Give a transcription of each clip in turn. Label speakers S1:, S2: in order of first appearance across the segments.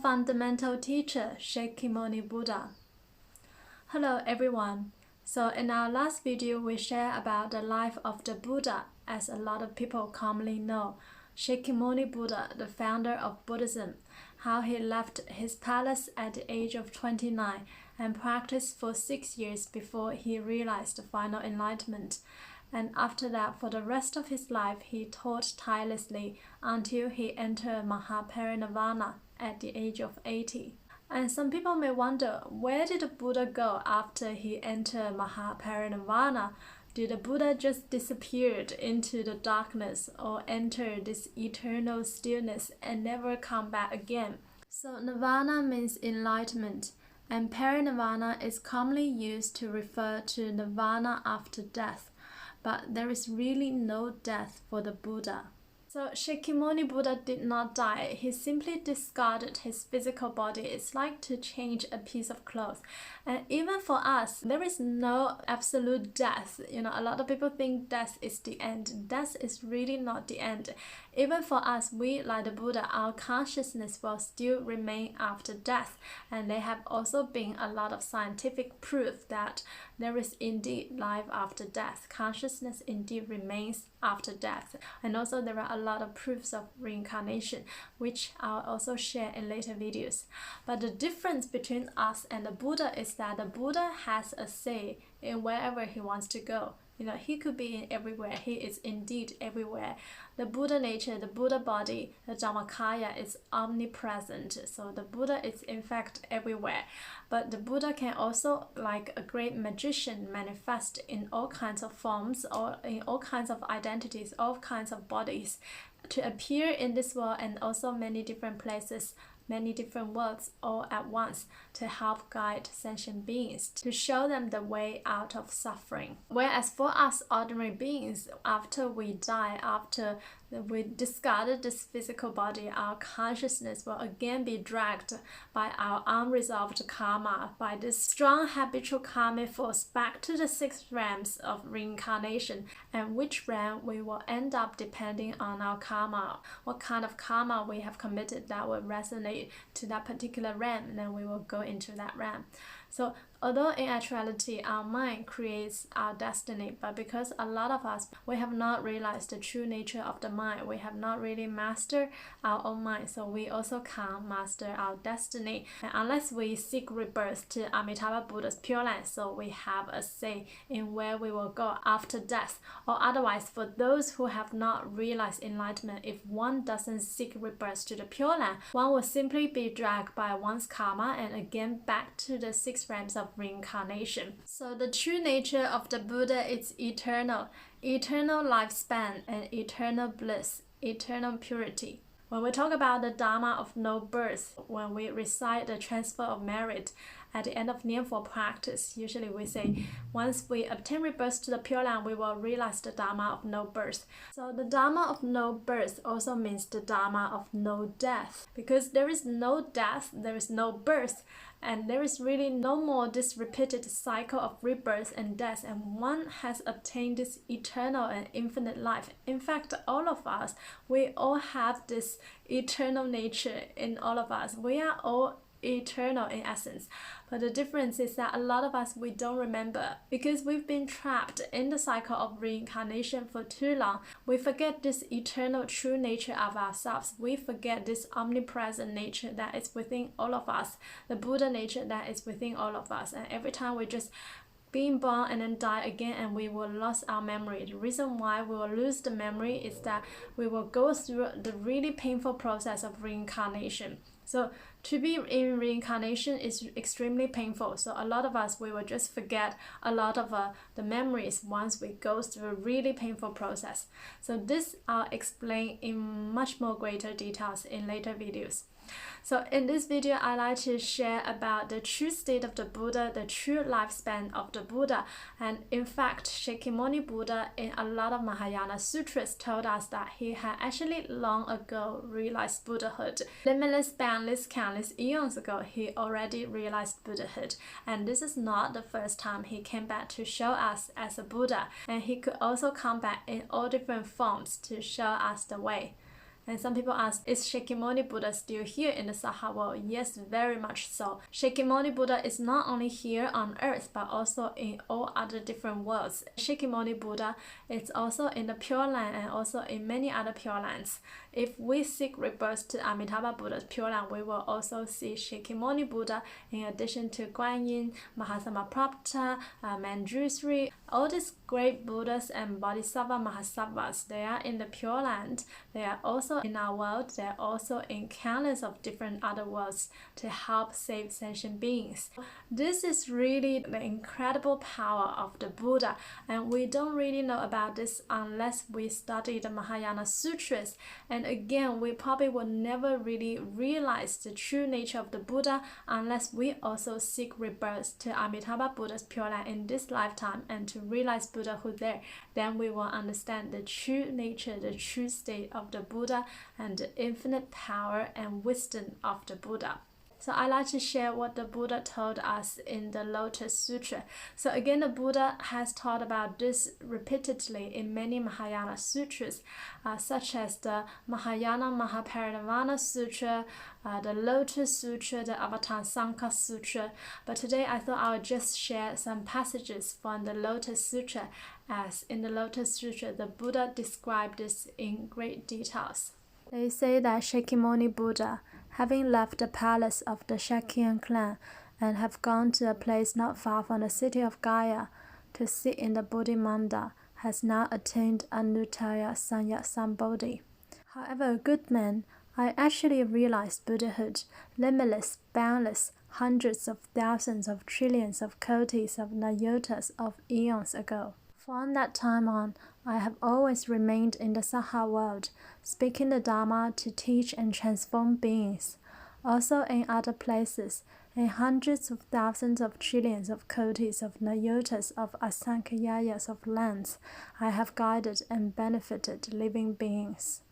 S1: fundamental teacher, Shakyamuni Buddha. Hello everyone. So in our last video, we share about the life of the Buddha, as a lot of people commonly know. Shakyamuni Buddha, the founder of Buddhism, how he left his palace at the age of 29 and practiced for 6 years before he realized the final enlightenment. And after that, for the rest of his life, he taught tirelessly until he entered Parinirvana at the age of 80. And some people may wonder, where did the Buddha go after he entered Parinirvana? Did the Buddha just disappear into the darkness or enter this eternal stillness and never come back again? So Nirvana means enlightenment, and Parinirvana is commonly used to refer to Nirvana after death. But there is really no death for the Buddha. So Shakyamuni Buddha did not die. He simply discarded his physical body. It's like to change a piece of cloth. And even for us, there is no absolute death. A lot of people think death is the end. Death is really not the end. Even for us, we, like the Buddha, our consciousness will still remain after death. And there have also been a lot of scientific proof that there is indeed life after death. Consciousness indeed remains after death. And also there are a lot of proofs of reincarnation, which I'll also share in later videos. But the difference between us and the Buddha is that the Buddha has a say in wherever he wants to go. He could be in everywhere. He is indeed everywhere. The Buddha nature, the Buddha body, the Dhammakaya is omnipresent. So the Buddha is in fact everywhere. But the Buddha can also, like a great magician, manifest in all kinds of forms or in all kinds of identities, all kinds of bodies, to appear in this world and also many different places, many different worlds all at once, to help guide sentient beings, to show them the way out of suffering. Whereas for us ordinary beings, after we die, after we discarded this physical body, our consciousness will again be dragged by our unresolved karma, by this strong habitual karmic force back to the 6 realms of reincarnation, and which realm we will end up depending on our karma. What kind of karma we have committed that will resonate to that particular realm, and then we will go into that realm. So although in actuality our mind creates our destiny, but because a lot of us, we have not realized the true nature of the mind, we have not really mastered our own mind, so we also can't master our destiny. And unless we seek rebirth to Amitabha Buddha's Pure Land, so we have a say in where we will go after death. Or otherwise, for those who have not realized enlightenment, if one doesn't seek rebirth to the Pure Land, one will simply be dragged by one's karma and again back to the 6 realms of reincarnation. So the true nature of the Buddha is eternal lifespan and eternal bliss, eternal purity. When we talk about the Dharma of no birth, when we recite the transfer of merit at the end of Nearful practice, usually we say, once we obtain rebirth to the Pure Land, we will realize the Dharma of no birth. So the Dharma of no birth also means the Dharma of no death. Because there is no death, there is no birth, and there is really no more this repeated cycle of rebirth and death, and one has obtained this eternal and infinite life. In fact, all of us, we all have this eternal nature in all of us. We are all eternal in essence, but the difference is that a lot of us, we don't remember because we've been trapped in the cycle of reincarnation for too long. We forget this eternal true nature of ourselves. We forget this omnipresent nature that is within all of us, the Buddha nature that is within all of us. And every time we just being born and then die again, and we will lose our memory. The reason why we will lose the memory is that we will go through the really painful process of reincarnation. So to be in reincarnation is extremely painful. So a lot of us, we will just forget a lot of the memories once we go through a really painful process. So this I'll explain in much more greater details in later videos. So in this video, I like to share about the true state of the Buddha, the true lifespan of the Buddha. And in fact, Shakyamuni Buddha in a lot of Mahayana sutras told us that he had actually long ago realized Buddhahood. Limitless, boundless, countless eons ago, he already realized Buddhahood. And this is not the first time he came back to show us as a Buddha. And he could also come back in all different forms to show us the way. And some people ask, is Shakyamuni Buddha still here in the Saha world? Yes, very much so. Shakyamuni Buddha is not only here on earth, but also in all other different worlds. Shakyamuni Buddha is also in the Pure Land and also in many other Pure Lands. If we seek rebirth to Amitabha Buddha's Pure Land, we will also see Shakyamuni Buddha in addition to Guanyin, Mahasammaprapta, Manjushri. All these great Buddhas and Bodhisattva Mahasattvas, they are in the Pure Land. They are also in our world. They are also in countless of different other worlds to help save sentient beings. This is really the incredible power of the Buddha, and we don't really know about this unless we study the Mahayana Sutras. And again, we probably will never really realize the true nature of the Buddha unless we also seek rebirth to Amitabha Buddha's Pure Land in this lifetime and to realize Buddhahood there. Then we will understand the true nature, the true state of the Buddha and the infinite power and wisdom of the Buddha. So I like to share what the Buddha told us in the Lotus Sutra. So again, the Buddha has taught about this repeatedly in many Mahayana sutras, such as the Mahayana Parinirvana Sutra, the Lotus Sutra, the Avatamsaka Sutra. But today I thought I would just share some passages from the Lotus Sutra, as in the Lotus Sutra the Buddha described this in great details. They say that Shakyamuni Buddha, having left the palace of the Shakyan clan and have gone to a place not far from the city of Gaya to sit in the Bodhimanda, has now attained Anuttara Sambodhi. However, good man, I actually realized Buddhahood, limitless, boundless, hundreds of thousands of trillions of kotis of nayotas of eons ago. From that time on, I have always remained in the Saha world, speaking the Dharma to teach and transform beings. Also in other places, in hundreds of thousands of trillions of kotis of nayotas of asankhayas of lands, I have guided and benefited living beings.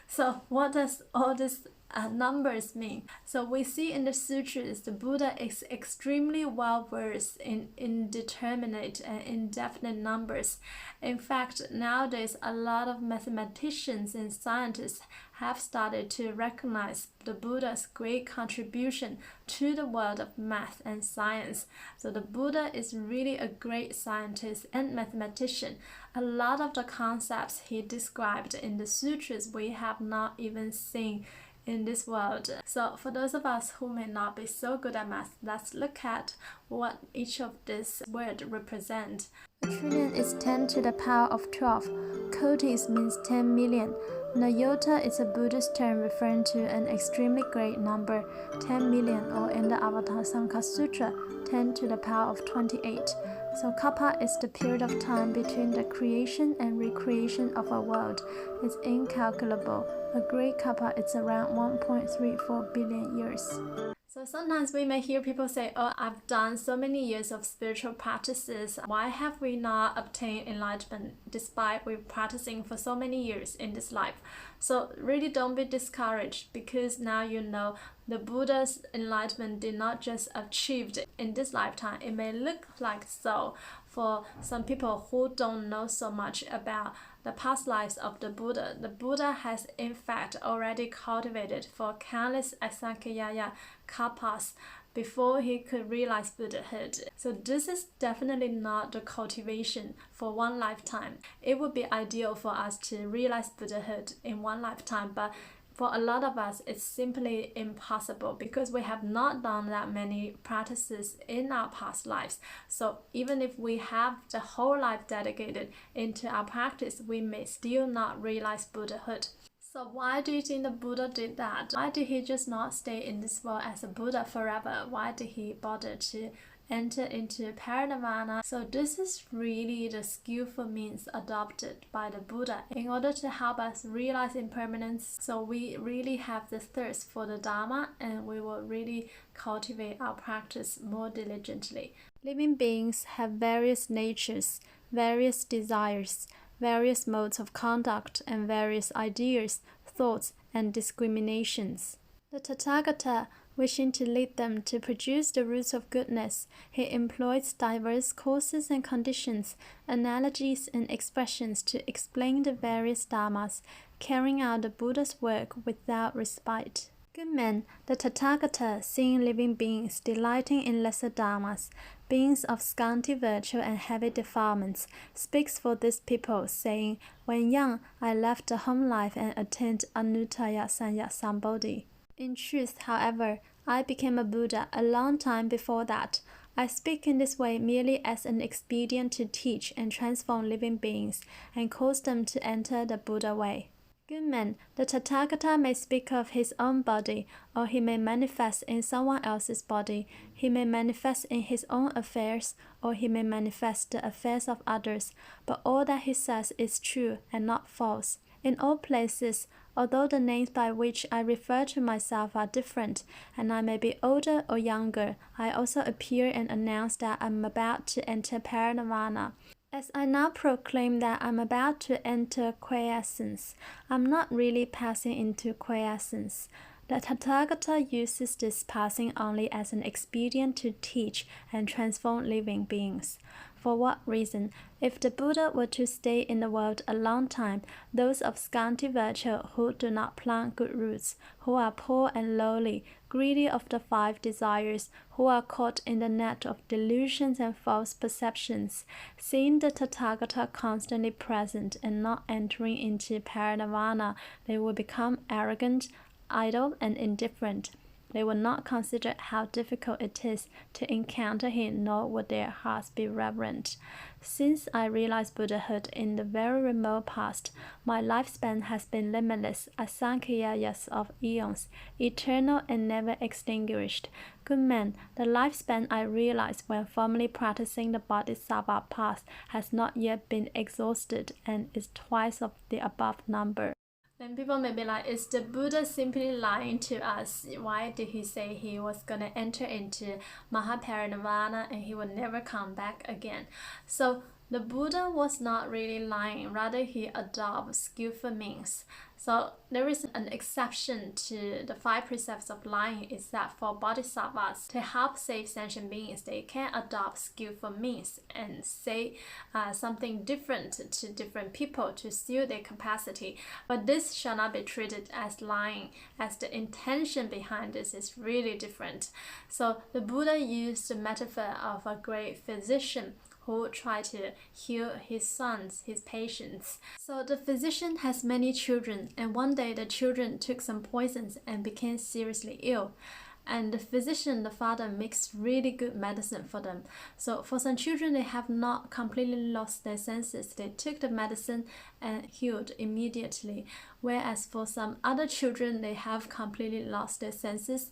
S1: So what does all this numbers mean? So we see in the sutras the Buddha is extremely well versed in indeterminate and indefinite numbers. In fact, nowadays a lot of mathematicians and scientists have started to recognize the Buddha's great contribution to the world of math and science. So the Buddha is really a great scientist and mathematician. A lot of the concepts he described in the sutras we have not even seen in this world. So for those of us who may not be so good at math, let's look at what each of these words represent. A trillion is 10 to the power of 12. Kotis means 10 million. Nayota is a Buddhist term referring to an extremely great number, 10 million, or in the Avatamsaka Sutra, 10 to the power of 28. So kappa is the period of time between the creation and recreation of a world. It's incalculable. A great kappa is around 1.34 billion years. So sometimes we may hear people say, oh, I've done so many years of spiritual practices. Why have we not obtained enlightenment despite we're practicing for so many years in this life? So really don't be discouraged, because now you know the Buddha's enlightenment did not just achieved in this lifetime. It may look like so for some people who don't know so much about the past lives of the Buddha. The Buddha has in fact already cultivated for countless asankhaya kalpas before he could realize Buddhahood. So this is definitely not the cultivation for one lifetime. It would be ideal for us to realize Buddhahood in one lifetime, but for a lot of us, it's simply impossible because we have not done that many practices in our past lives. So even if we have the whole life dedicated into our practice, we may still not realize Buddhahood. So why do you think the Buddha did that? Why did he just not stay in this world as a Buddha forever? Why did he bother to enter into Parinirvana? So this is really the skillful means adopted by the Buddha in order to help us realize impermanence. So we really have the thirst for the Dharma, and we will really cultivate our practice more diligently. Living beings have various natures, various desires, various modes of conduct, and various ideas, thoughts, and discriminations. The Tathāgata, wishing to lead them to produce the roots of goodness, he employs diverse causes and conditions, analogies and expressions to explain the various dharmas, carrying out the Buddha's work without respite. Good men, the Tathāgatas, seeing living beings delighting in lesser dharmas, beings of scanty virtue and heavy defilements, speaks for these people, saying, "When young, I left the home life and attained Anuttaya Sanya Sambodhi. In truth, however, I became a Buddha a long time before that. I speak in this way merely as an expedient to teach and transform living beings and cause them to enter the Buddha way." Good men, the Tathāgata may speak of his own body, or he may manifest in someone else's body. He may manifest in his own affairs, or he may manifest the affairs of others, but all that he says is true and not false. In all places, although the names by which I refer to myself are different, and I may be older or younger, I also appear and announce that I am about to enter Parinirvana. As I now proclaim that I am about to enter quiescence, I am not really passing into quiescence. The Tathāgata uses this passing only as an expedient to teach and transform living beings. For what reason? If the Buddha were to stay in the world a long time, those of scanty virtue who do not plant good roots, who are poor and lowly, greedy of the 5 desires, who are caught in the net of delusions and false perceptions, seeing the Tathāgata constantly present and not entering into Parinirvana, they will become arrogant, idle, and indifferent. They will not consider how difficult it is to encounter him, nor would their hearts be reverent. Since I realized Buddhahood in the very remote past, my lifespan has been limitless, asankhya of eons, eternal and never extinguished. Good men, the lifespan I realized when formally practicing the Bodhisattva path has not yet been exhausted and is twice of the above number. Then people may be like, is the Buddha simply lying to us? Why did he say he was going to enter into Mahaparinirvana and he would never come back again? So the Buddha was not really lying, rather he adopted skillful means. So there is an exception to the 5 precepts of lying, is that for bodhisattvas to help save sentient beings, they can adopt skillful means and say something different to different people to suit their capacity. But this shall not be treated as lying, as the intention behind this is really different. So the Buddha used the metaphor of a great physician who tried to heal his sons, his patients. So the physician has many children, and one day the children took some poisons and became seriously ill. And the physician, the father, mixed really good medicine for them. So for some children, they have not completely lost their senses. They took the medicine and healed immediately. Whereas for some other children, they have completely lost their senses.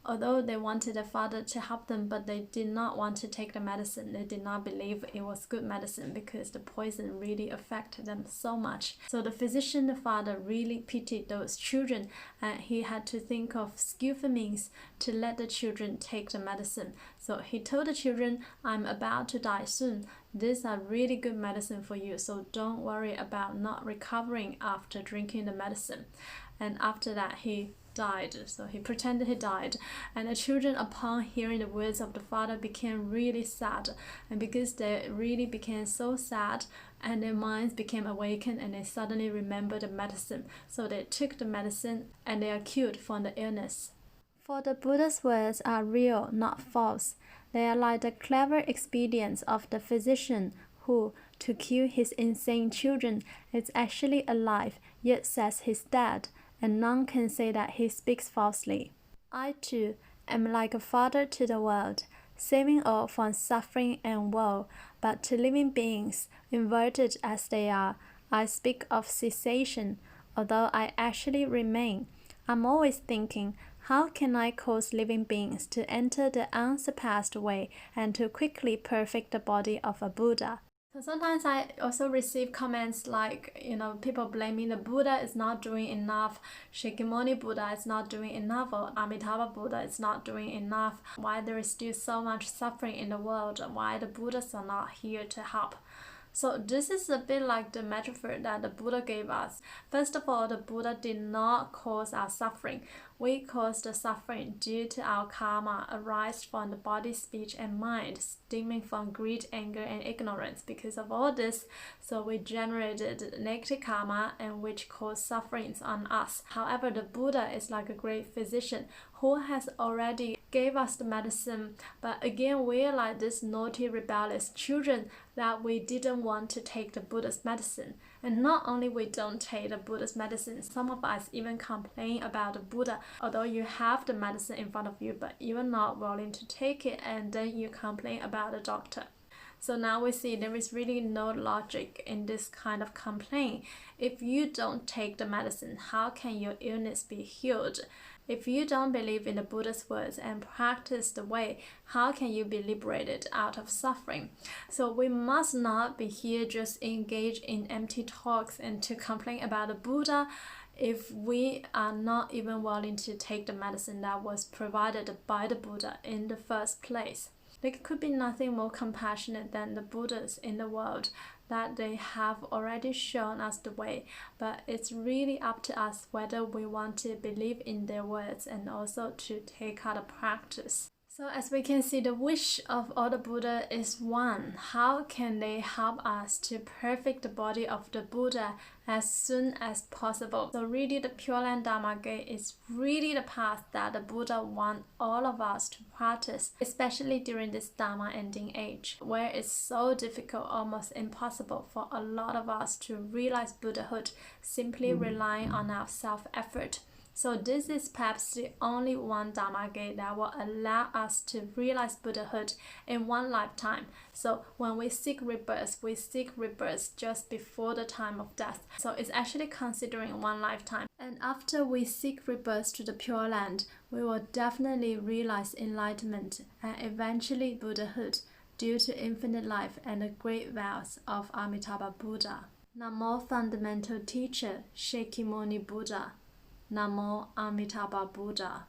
S1: Although they wanted the father to help them, but they did not want to take the medicine. They did not believe it was good medicine because the poison really affected them so much. So the physician, the father, really pitied those children, and he had to think of skillful means to let the children take the medicine. So he told the children, "I'm about to die soon. These are really good medicine for you, so don't worry about not recovering after drinking the medicine." And after that, he died. So he pretended he died, and the children, upon hearing the words of the father, became really sad. And because they really became so sad, and their minds became awakened, and they suddenly remembered the medicine, so they took the medicine and they are cured from the illness. For the Buddha's words are real, not false. They are like the clever expedients of the physician who, to cure his insane children, is actually alive, yet says he's dead, and none can say that he speaks falsely. I too am like a father to the world, saving all from suffering and woe, but to living beings, inverted as they are, I speak of cessation, although I actually remain. I'm always thinking, how can I cause living beings to enter the unsurpassed way and to quickly perfect the body of a Buddha? So sometimes I also receive comments like, people blaming the Buddha is not doing enough, Shakyamuni Buddha is not doing enough, or Amitabha Buddha is not doing enough, why there is still so much suffering in the world, why the Buddhas are not here to help. So this is a bit like the metaphor that the Buddha gave us. First of all, the Buddha did not cause our suffering. We cause the suffering due to our karma arise from the body, speech, and mind, stemming from greed, anger, and ignorance. Because of all this, so we generated negative karma, and which caused sufferings on us. However, the Buddha is like a great physician who has already gave us the medicine, but again we are like these naughty, rebellious children that we didn't want to take the Buddha's medicine. And not only we don't take the Buddha's medicine, some of us even complain about the Buddha, although you have the medicine in front of you, but you are not willing to take it, and then you complain about the doctor. So now we see there is really no logic in this kind of complaint. If you don't take the medicine, how can your illness be healed? If you don't believe in the Buddha's words and practice the way, how can you be liberated out of suffering? So we must not be here just engaged in empty talks and to complain about the Buddha if we are not even willing to take the medicine that was provided by the Buddha in the first place. There could be nothing more compassionate than the Buddhas in the world, that they have already shown us the way, but it's really up to us whether we want to believe in their words and also to take out the practice. So as we can see, the wish of all the Buddha is one. How can they help us to perfect the body of the Buddha as soon as possible? So really the Pure Land Dharma Gate is really the path that the Buddha wants all of us to practice, especially during this Dharma ending age, where it's so difficult, almost impossible for a lot of us to realize Buddhahood simply relying on our self-effort. So this is perhaps the only one Dharma gate that will allow us to realize Buddhahood in one lifetime. So when we seek rebirth just before the time of death. So it's actually considering one lifetime. And after we seek rebirth to the Pure Land, we will definitely realize enlightenment and eventually Buddhahood due to infinite life and the great vows of Amitabha Buddha. Namo Fundamental Teacher Shakyamuni Buddha. Namo Amituofo Buddha.